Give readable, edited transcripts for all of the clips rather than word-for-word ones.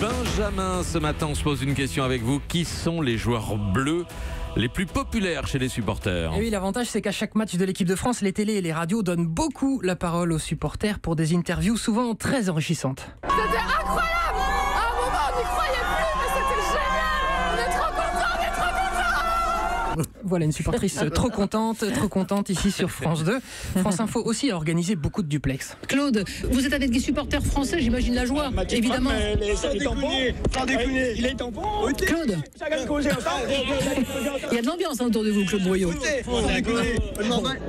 Benjamin, ce matin, on se pose une question avec vous. Qui sont les joueurs bleus les plus populaires chez les supporters? Et oui, l'avantage, c'est qu'à chaque match de l'équipe de France, les télés et les radios donnent beaucoup la parole aux supporters pour des interviews souvent très enrichissantes. C'était incroyable! À un moment, on n'y croyait plus, mais c'était génial! On est trop contents, on est trop contents! Voilà une supportrice trop contente ici sur France 2. France Info aussi a organisé beaucoup de duplex. Claude, vous êtes avec des supporters français, j'imagine la joie, évidemment. Sans déconner, il est tampon. Claude, il y a de l'ambiance autour de vous, Claude Broyot.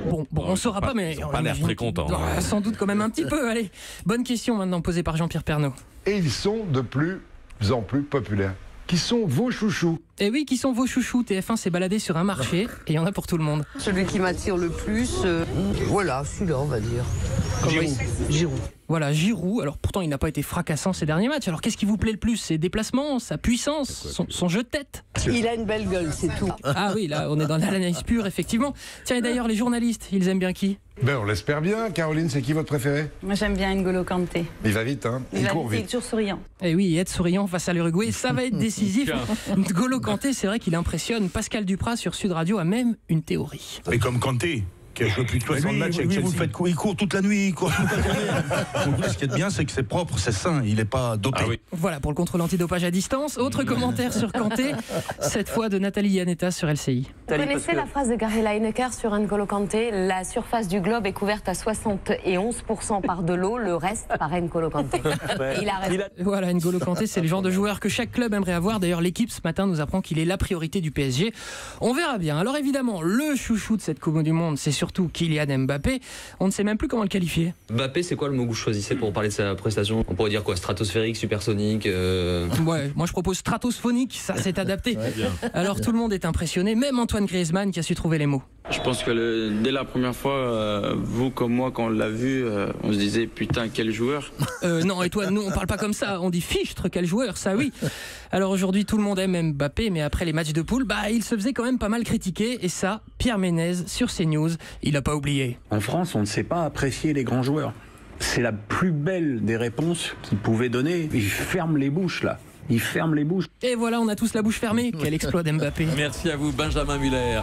Bon, on saura pas, mais Ils ont pas l'air très contents. Sans doute quand même un petit peu. Allez, bonne question maintenant posée par Jean-Pierre Pernaut. Et ils sont de plus en plus populaires. Qui sont vos chouchous? Et oui, qui sont vos chouchous? TF1 s'est baladé sur un marché et il y en a pour tout le monde. Celui qui m'attire le plus, voilà, celui-là, on va dire. Giroud. Voilà, Giroud. Alors pourtant, il n'a pas été fracassant ces derniers matchs. Alors qu'est-ce qui vous plaît le plus? Ses déplacements, sa puissance, son jeu de tête? Il a une belle gueule, c'est tout. Ah oui, là, on est dans l'analyse pure, effectivement. Tiens, et d'ailleurs, les journalistes, ils aiment bien qui? Ben, on l'espère bien. Caroline, c'est qui votre préféré? Moi, j'aime bien N'Golo Kanté. Il va vite, hein? Il court Il est vite. toujours souriant. Eh oui, être souriant face à l'Uruguay, ça va être décisif. N'Golo Kanté, c'est vrai qu'il impressionne. Pascal Duprat sur Sud Radio a même une théorie. Mais comme Kanté, qui a joué plus de 60 matchs avec Chelsea. Vous le faites il court toute la nuit, il court toute la journée. Donc, ce qui est bien, c'est que c'est propre, c'est sain, il n'est pas dopé. Ah oui. Voilà pour le contrôle antidopage à distance. Autre commentaire sur Kanté, cette fois de Nathalie Yanetta sur LCI. Vous connaissez la phrase de Gary Lineker sur N'Golo Kanté? La surface du globe est couverte à 71% par de l'eau, le reste par N'Golo Kanté. Il a raison. Voilà, N'Golo Kanté, c'est le genre de joueur que chaque club aimerait avoir. D'ailleurs, l'équipe ce matin nous apprend qu'il est la priorité du PSG. On verra bien. Alors évidemment, le chouchou de cette Coupe du Monde, c'est surtout Kylian Mbappé. On ne sait même plus comment le qualifier. Mbappé, c'est quoi le mot que vous choisissez pour parler de sa prestation? On pourrait dire quoi? Stratosphérique, supersonique Ouais, moi je propose stratosphonique, ça c'est adapté. Alors tout le monde est impressionné, même Antoine Griezmann qui a su trouver les mots. Je pense que dès la première fois, vous comme moi, quand on l'a vu, on se disait putain, quel joueur. Non, et toi, nous on parle pas comme ça, on dit fichtre, quel joueur, ça oui. Alors aujourd'hui tout le monde aime Mbappé, mais après les matchs de poule, il se faisait quand même pas mal critiquer. Et ça, Pierre Ménez sur CNews, il a pas oublié. En France, on ne sait pas apprécier les grands joueurs. C'est la plus belle des réponses qu'il pouvait donner. Il ferme les bouches là. Il ferme les bouches. Et voilà, on a tous la bouche fermée. Quel exploit d'Mbappé. Merci à vous, Benjamin Muller.